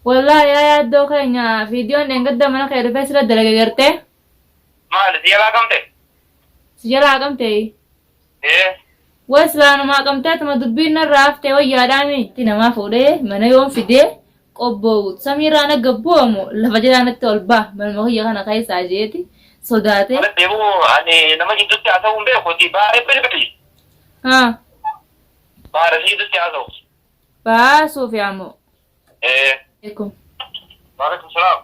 والله يا دو خينا فيديو نقدر من خير بس لا دلقة قرته ما سيلا قمت سجلا قمتي ايه وسلان ما قمتت ما دبينا رافته ويا دامي تنا ما فوده من يوم فيدي قبو سمير أنا قبومو لفجر أنا تولبا من ما هي أنا خايس عجيتي صداتي انا ديبو اني نما جدت اسو مبه خدي باري بري ها باري جدت اسو باسو في عمو ايه عليكم وعليكم السلام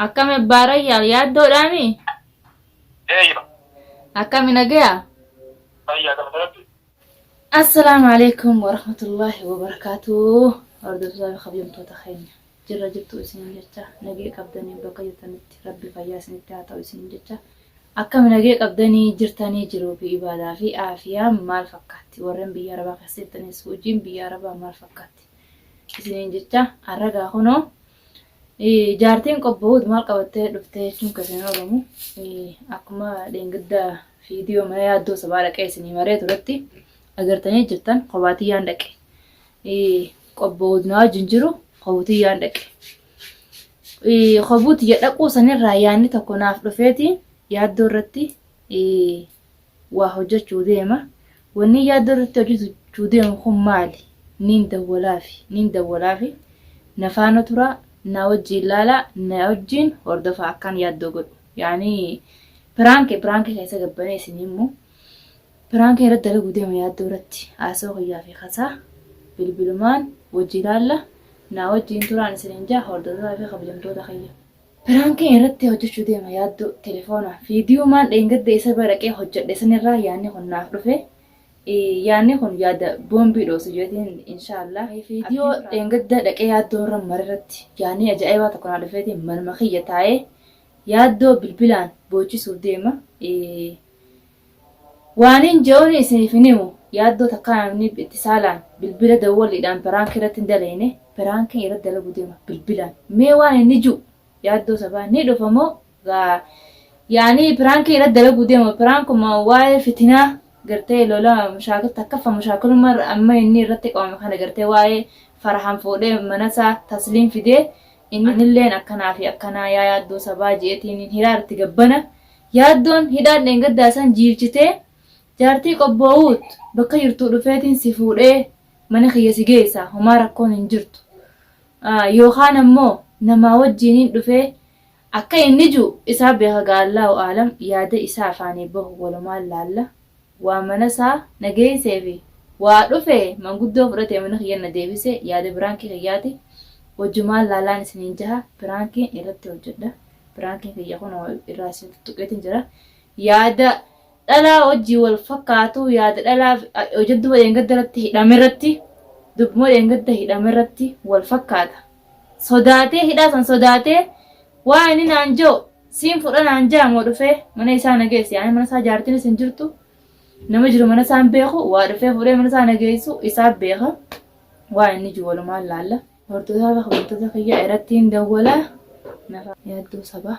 أكمل باري يا دو دامي ايه أكمل نجيا هيا كده السلام عليكم ورحمة الله وبركاته. أرد الله خبيم توتخين. جرى جبتو إسنين جتا نجيك أبداني بقية تنت ربي فياس نتاتا إسنين جتا أكم نجيك أبداني جرتاني جرو في إبادة في عافية مال فكاتي ورن بيا ربا خسيتني سوجين بيا ربا مال فكاتي إسنين جتا أرجع هنا جارتين قبود مال قبته دفتة شون كسنة رمو أكما دينجدا فيديو ما يادو سبارك إسنين مريت ورتي agartanii jirtan qobaatiyyaan dhaqe qobboodnaa jinjiru qobuutiyyaan dhaqe qobuutiyya dhaquu sanirraa yaanni tokko naaf dhufeeti yaaddoo irratti waa hojjechuu deema wanni yaaddoo irratti hojjechuu deemu kun maali niin dawwalaafi na faana turaa na wajjiin laalaa na wajjiin hordofaa akkaan yaaddoo godhu yaani piraanke keessa gabbanee isin immoo Peraan kee irratti dalaguu deema yaaddoo irratti haasawaa guyyaa fi kasaa bilbilumaan wajji ilaalla naa wajjiin turaan isiniin jaa hordofaa fi kabajamtoota kiyya. Peraan kee irratti hojjechuu deema yaaddoo telefoona viidiyoomaan dheengadda isa baraqee hojjedhe sanirraa yaanni kun naaf dhufe yaanni kun yaada boombii dhoosu jeetiin inshaallah viidiyoo dheengadda dhaqee yaaddoo irra marirratti yaanni ajaa'ibaa tokko naa dhufeetiin manuma kiyya taa'ee yaaddoo bilbilaan boochisuuf deema. Waanin je'uun isiniif himu yaaddoo takkaan itti saalaan bilbila dawwaliidhaan peraankii irratti hin daleene peraankii irratti dalaguu deema bilbilaan mee waan inni jiru yaaddoo sabaa ni dhufa moo yaani peraankii irratti dalaguu deema peraankuma waa'ee fitinaa gartee lola mushaakilta akkaffa mushaakuluma amma inni irratti qabame kana gartee waa'ee farahan fuudhee manasaa tasliin fidee innilleen akkanaa fi akkanaa yaaddoo sabaa je'etiin hidhaa irratti gabbana yaaddoon hidhaan dheengaddaa san jiilchitee jaartii qobboowut bakka jirtuu dhufeetiin si fuudhee mana kiyya si geessa homaa rakkoon hin jirtu yookaan ammoo namaa wajjiiniin dhufee akka inni jiru isaa beeka gaallaa aalam yaada isaa afaanii bahu walumaan laalla waa mana isaa nageessee fi waa dhufee manguddoo fudhatee mana kiyya na deebise yaada biraankii kiyyaati wajjumaan laalaan isiniin jaha biraankiin irratti hojjedha biraankiin kiyya kun irraa isin tuttuqeetiin jira yaada dhalaa hojii wal fakkaatu yaada dhalaa hojjeddu dheengaddaratti hidhamerratti dubbuma dheengadda hidhamerratti wal fakkaata sodaatee hidhaa san sodaatee waa inni naan jiru siin fudha naan jaamoo dhufee mana isaa nageessi yaani mana isaa jaartiin isin jirtu nama jiru mana isaan beeku waa dhufee fudhee mana isaa nageessu isaa beeka waa inni jiru walumaan laalla hordofaa fi kabajamtoota kiyya irratti hin dawwalaa nafa yaaddoo sabaa.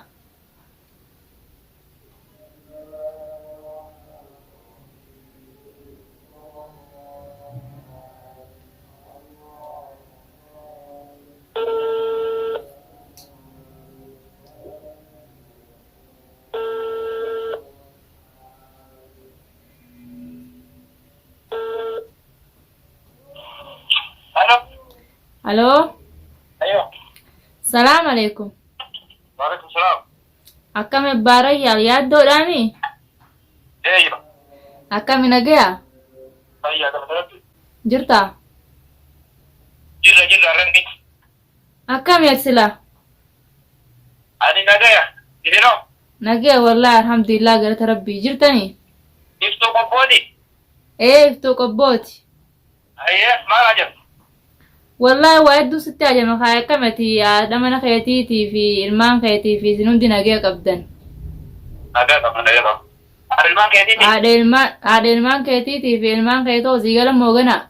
الو ايوه السلام عليكم وعليكم السلام أكم باري يادو دامي ايه أكم نجيا هيا كده جرتا جرا رنبي أكم يكسلا اني نجايا جيرو نجيا والله الحمد لله قلت ربي جرتني يفتو قبودي إيه تو قبوتي ايه ما عجب والله وادو ستة جمع خايا كمتي يا دمنا خياتي في المان خياتي في سنون دي نجيا قبدن نجايا طبعا نجايا المان كيدي عاد المان خياتي في المان خياتو زيغلا موغنا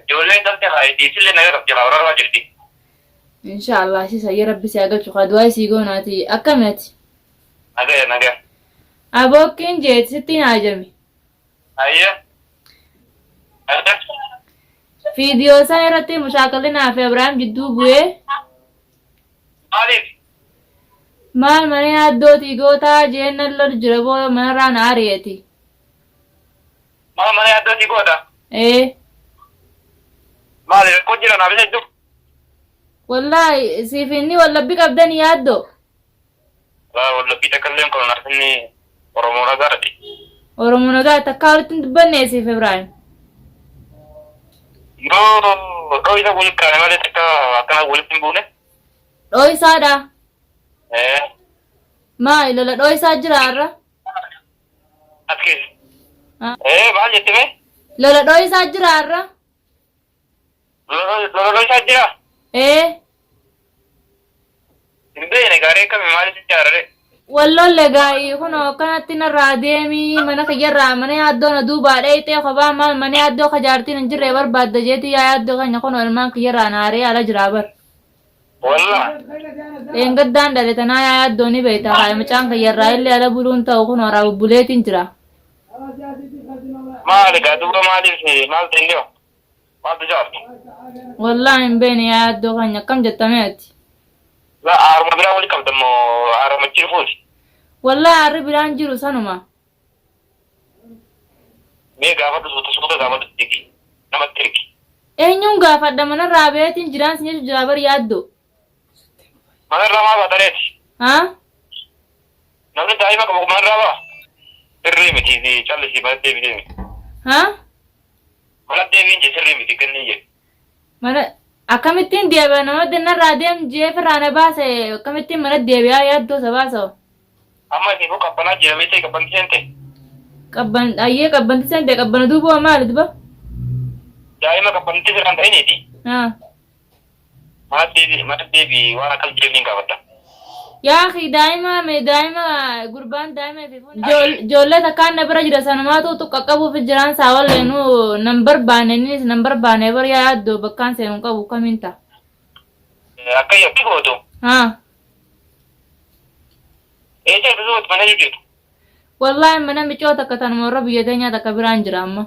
جولين دلته هاي دي سيل نجايا جلا ورا جلدي إن شاء الله شي سيا ربي سياقل شو خدواي سيغوناتي أكمتي نجايا أبوكين جيت ستين عجمي ايه Fiidiyoo isaa irratti mushaakallinaa fi Abiraam jidduu bu'ee Maaliif? maal mana yaaddootii gootaa jeennan lol jira boo manarraa na ari'eeti. Mana yaaddootii goota? Maali rakkoo jira naaf isa jiru? Wallaahi siif inni wallabbii qabdan yaaddoo. Wallabbii takkallee hin qabu naaf inni Oromoo nagaadha. Oromoo nagaa takkaa walitti hin dubbanne siif Ibraahim. Yoo dhoo'isa walitti kaane malee takka akkana walitti hin buune? Dhoo'isaadha. Maali lola dhoo'isaa jira har'a? As keessa. Maal jette mee? Lola dhoo'isaa jira har'a? Lola dhoo'isaa jira? Hin beekne gaarii akkami maaliif ijaarare? Wallolle gaa'ii kunoo kanatti narraa deemii mana kiyyarraa mana yaaddoo na duubaa dheeyxee kophaa maal mana yaaddoo kajaartiin hin jirre barbaadda jeetii yaa yaaddoo keenya kunoo ilmaan kiyyarraa naaree ala jiraa bar. Wallaa. Dheengaddaan dhale tanaa yaa yaaddoo ni beektaa kaa'e macaan kiyyarraa illee ala buluun ta'u kunoo raa bubbuleetiin jira. Maali gaa duuba maaliif maal ta'indeewa? Maaltu jaarti? Wallaa hin beekne yaa yaaddoo keenya akkam jettameeti. Haaruma biraa wali qabdammoo haaruma jirfuuti. Wallaa harri biraan jiru sanuma. Mee gaafadhu suuta gaafadhu tiki namatti ergi. Eenyuun gaafadha manarraa beetiin jiraan sinyeetu jira bar yaaddoo. Manarraa maa baatareeti? Namni daa'ima qabu manarraa baa? Sirrii miti callisii mana deebii miti. Mana deebiin sirrii miti kennii jedhu. Mana akkamittiin deebi'a nama narraa deem jeefirraa na baase akkamittiin mana deebi'aa yaaddoo isa baasa. Amma isin kun qabbanaa jedhamee ta'e qabbanti seente? Ayyee qabbanti seente qabbana duuba maali duba? Daa'ima qabbanti sirraan ta'iniiti. Mana deebii waan akkas jireenyiin gaafadha. Yaa daa'ima gurbaan daa'ima ijoollee takkaan na bira jira sanumaatu qaqqabuuf jiraan saawwalleenu nan barbaane innis nan barbaane bar yaa yaaddoo bakkaan seenuu qabu kamiin ta'a. Akka yakki gootu. Eessa ibsuutu mana jiru? Wallaahi mana micoo takka tanuma warra biyya teenyaa takka biraan jira amma.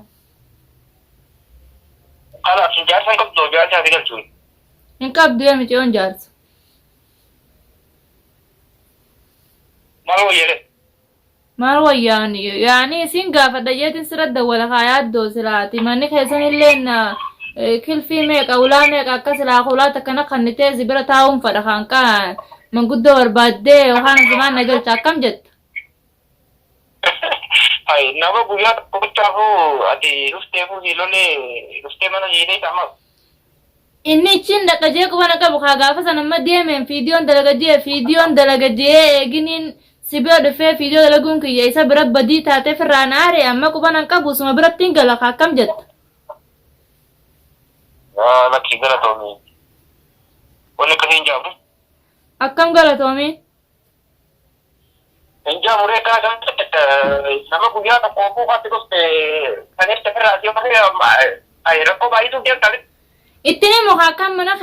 Kalaaf hin jaarsan qabdu jaarsa ati galchuun. Hin qabdu yaa micoon jaarsa. Maal wayyere? Maal wayyaan yaani isin gaafadha jeetin siradda wala kaa yaaddoo silaati manni keessan illeen kilfii meeqa ulaa meeqa akka silaa ulaa takkana kannitee bira taa'uun fadha kan manguddoo barbaaddee yookaan asimaan na galcha akkam jetta? Nama guyyaa tokkochaafuu ati dhufteefuu hiilolee dhuftee mana jiidee ta'amaaf. Inni ichin dhaqajee qubana qabu kaa gaafa san amma deemeen fiidiyoon dalagajee eeginiin sibira dhufee fiidiyoo dalaguun kiyya isa bira badii taatee firraan aare amma qubanan qabu suma biratti hin gala akkam jetta? Lakkii galatoomii. Wanni akkasii hin jaamu? Akkam galatoomii? Hin jaamu reekaa nama guyyaa tokko buufaatti dhufte kan ibsa firraati yoo ta'e rakkoo baay'eetu deemtale. Ittini mukaa kan mana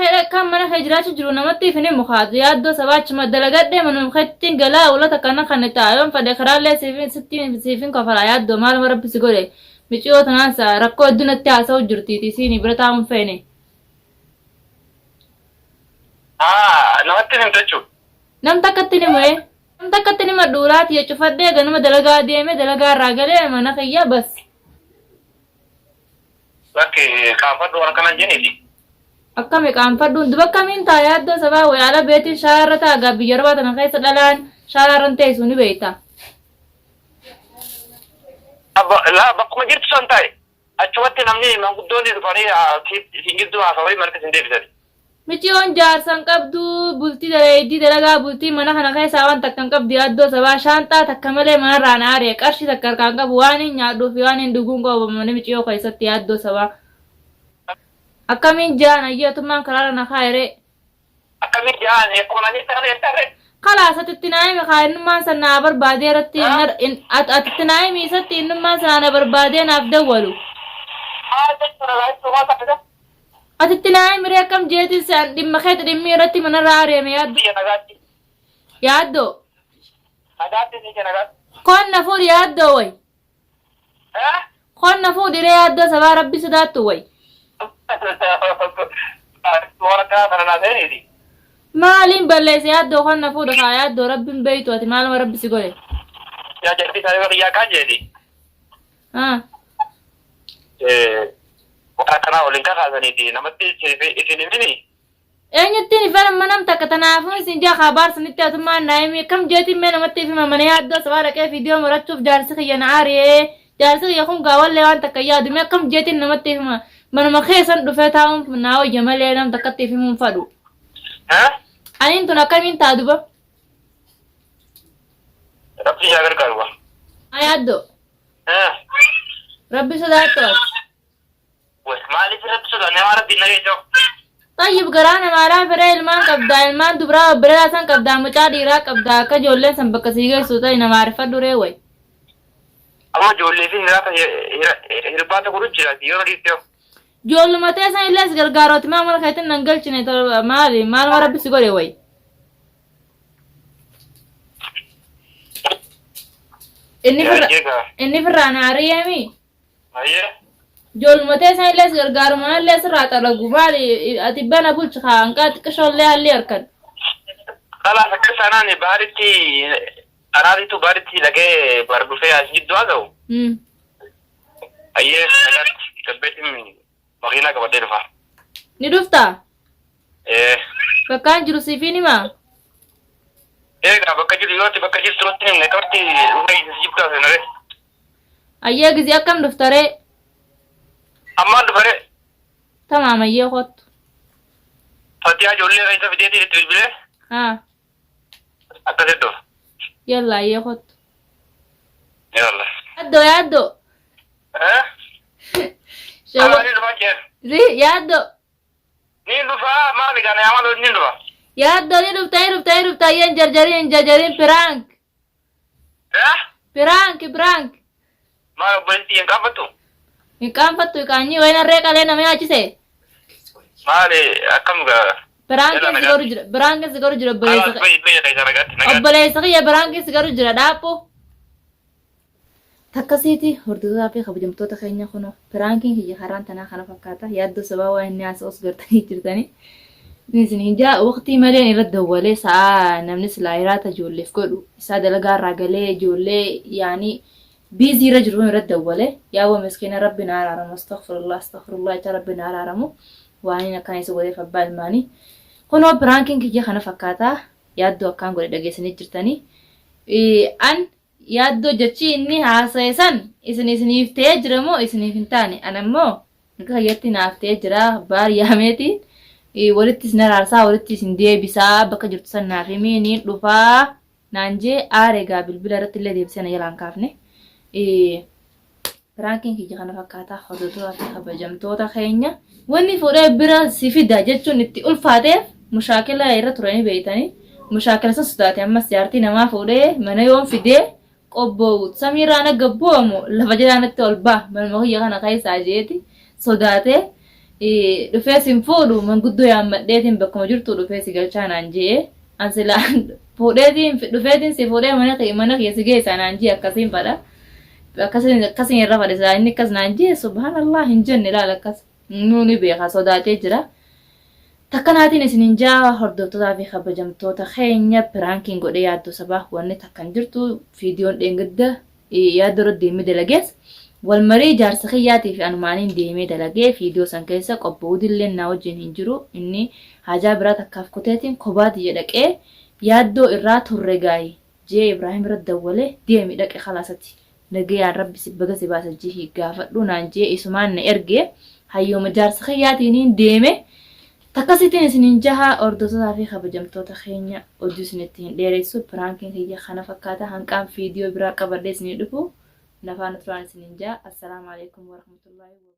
kee jiraachuu jiru namatti ifini mukaatu yaaddoo sabaachuma dalagadhee manum keettiin galaa ulata kana kan taa'oon fadhe karaallee siifin kafalaa yaaddoo maaluma rabbisi godhe miciyoo tanaasa rakkoo hedduunatti haasa'u jirtiiti siin bira taa'uun feene. Namatti hin jechuun. Nam takkatti nima dhuuraati ya cufadhee ganuma dalagaa deeme dalagaa irraa galee mana kiyya bas. Bakki qaanfadhu waan kana jenneeti. Akkami qaanfadhuun duba akkamiin taa yaaddoo sabaa wayaala beetiin shaarra taagaa biyya arbaa tana keessa dhalaan shaararran teessu ni beekta. Bakkuma jirtu san ta'e achumatti namni manguddoonni dhufanii siin gidduu haasawanii marti sin deebisani. Michiyoon jaarsan qabdu bultii dalaydii dalagaa bultii mana kana keessaa waan takkan qabdi yaaddoo sabaa shaanxaa takka malee manarraan aaree qarshii takka harkaan qabu waan hin nyaadhuu fi waan hin dhuguun qabu mana michiyoo keessatti yaaddoo sabaa. Akkamiin jaan ayyatummaan karaara na kaayiree. Akkamiin jaan akkuma nani ta'an eessarre. Kalaas atitti naayimi kaayinummaan sanaa barbaadee irratti atitti naayimi isatti innummaan sanaa barbaadee naaf dawwalu. Atitti naayimi ree akkam jeetiin saan dhimma keetti dhimmi irratti manarraa areeme yaaddoo. Koon na fuudhi yaaddoo way. Koon na fuudhi ree yaaddoo sabaa rabbi sodaattu way. Suara kana na deni. Maalin balleesse yaaddoo kan na fuudha kaa yaaddoo rabbiin beeytu ati maaluma rabbi si godhe. Ya jadi saya ya kan jadi. Wara kana olin ka kasani di namatti isini mini. Eenyutti fara manam takka tanaafuu isin jaa kabaar sanitti atumaan naayimi kam jeetiin mee namatti ifima mana yaaddoo sabaa dhaqee viidiyoo murachuuf jaarsi kiyya na aaree jaarsi kiyya kun gaawallee waan takka yaadu mee kam jeetiin namatti ifima manuma keessan dhufee taa'uun naa hojja malee nam takkatti ifimuun fadhu. Aniin tun akkamiin taa duba? Rabbi jagar garba. Yaaddoo. Rabbi sodaattu ati. Wes maaliif rabbi sodaa nama rabbi nageecho. Tayyib garaa namaadhaa fira ilmaan qabdaa ilmaan dubiraa obbiraa san qabdaa mucaa dhiiraa qabdaa akka ijoolleen san bakka sii geessu ta'e nama aarifadhu ree wayi. Amma ijoollee fi niraata hirbaata godhu jira yeroo dhiibbaa. Ijoollumatee san illees gargaarooti maa mana keetiin nan galchine maaluma rabbi si godhe wayi. Inni firraa na ari'eemi. Ijoollumatee san illees gargaaruma illees irraa xalagu maali ati bana bulchi kaa hanqaa xiqqishoollee haalli harkan. Kalaas akka sanaan baaritti araaritu baaritti dhagee barbufee as jidduu haa ta'u. Ayyee nagatti galbeetiin makiinaa qabadee dhufa. Ni dhuftaa? Bakkaan jiru siifin himaa? Egaa bakka jiru yooti bakka jirtu rotti himne qabatti dhufee jibdaa seenare. Ayyee gizii akkam dhuftaree? Ammaan dhufare. Tamaam ayyee kottu. Fatiyaa ijoollee keessa fideetiin itti bilbilee. Akkas hedduu. Yalla ayyee kottu. Yalla. Yaaddoo. Ni dhufaa jee. Yaaddoo. Ni dhufaa maali kana yamaloo ni dhufa. Yaaddoo ni dhuftaa ayyeen jarjariin piraank. Piraank. Maal obboleettii hin qaanfattu? Hin qaanfattu qaanyii wayin harree qalee nama nyaachise. Maali akkam gaa? Biraankiin si garu jira obboleessa kiyya biraankiin si garu jira dhaabbu. Takkasiiti hordoftoota fi kabajamtoota keenya kunoo piraankiin kiyya karaan tanaa kana fakkaata yaaddoo sabaa waa inni haasa'us gartanii jirtanii. Isin jaa waqtii malee irratti dawwalee sa'a namni silaa hiraata ijoolleef godhu isaa dalagaa irraa galee ijoollee yaanii biizii irra jiru irratti dawwalee yaawwa miskiina rabbi na araaramu astaghfirullah jecha rabbi na araaramu waan akkana isa godheef abbaa ilmaanii. Kunoo piraankiin kiyya kana fakkaata yaaddoo akkaan godhe dhageessanii jirtanii. An yaaddoo jechi inni haasa'e san isiniif ta'ee jira moo isiniif hin taane anammoo akka kayyatti naaf ta'ee jira baar yaameetiin. Walitti isin araarsaa walitti isin deebisaa bakka jirtu san naaf himii niin dhufaa naan jee aareegaa bilbila irratti illee deebisee na jalaan kaafne. Piraankiin kiyya kana fakkaataa hordoftoota fi kabajamtoota keenya wanni fuudhee bira si fida jechuun itti ulfaateef mushaakila irra turanii beeytanii mushaakila san sodaate ammas jaartii namaa fuudhee mana yoon fidee qobboo samiirraan akka bu'amu lafa jalaanatti ol ba'a manuma kiyya kana keessaa jeeti sodaatee. Dhufee sin fuudhu manguddoo yaammadheetiin bakkuma jirtu dhufee si galchaa naan jee ansila fuudheetiin dhufeetiin si fuudhee mana keessa geessaa naan jee akkasiin fadha akkasiin irra fadhisaa inni akkas naan jee subhaanallah hin jenne ilaala akkas nuuni beekaa sodaatee jira. Takkanaatiin isin jaa hordoftootaa fi kabajamtoota keenya piraankiin godhee yaaddoo sabaa wanni takkan jirtu viidiyoon dheengadda yaaddoo irra deemee dalagees. Walmarii jaarsa kiyyaatii fi anumaaniin deemee dalagee viidiyoo san keessa qobboodillee na wajjin hin jiru inni hajaa biraa takkaaf kuteetiin kobaati jedhaqee yaaddoo irraa turre gaayee jee Ibraahim irra dawwalee deemi dhaqe khalaasatti nagayaan rabbi si baga si baasa jihii gaafadhu naan jee isumaan na ergee hayyooma jaarsa kiyyaatiin deeme takkasitiin isinin jaha hordoftootaa fi kabajamtoota keenya oduu isinitti hin dheeressu piraankiin kiyya kana fakkaata hanqaan viidiyoo biraa qabadhee isinii dhufu. Nafaan turaan isinin jaa. Assalaamu alaikum warahmatullahi wabarakatuh.